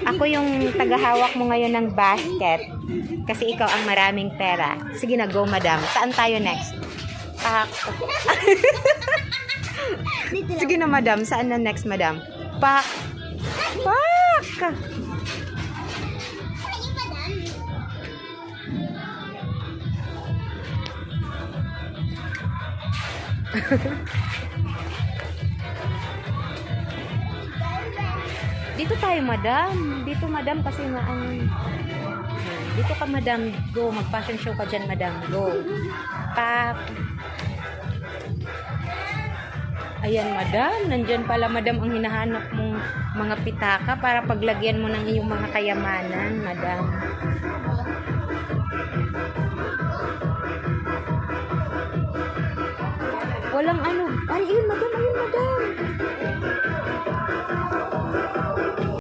Ako yung tagahawak mo ngayon ng basket. Kasi ikaw ang maraming pera. Sige na, go madam. Saan tayo next? Pak. Sige na madam. Saan na next madam? Pak. Pak. Dito tayo madam. Dito madam kasi nga ang... Dito ka madam. Go. Mag-fashion show ka dyan madam. Go. Pak. Ayan madam. Nandyan pala madam ang hinahanap mong mga pitaka para paglagyan mo ng iyong mga kayamanan madam. Walang ano. Ay, ayun madam. Ayun madam.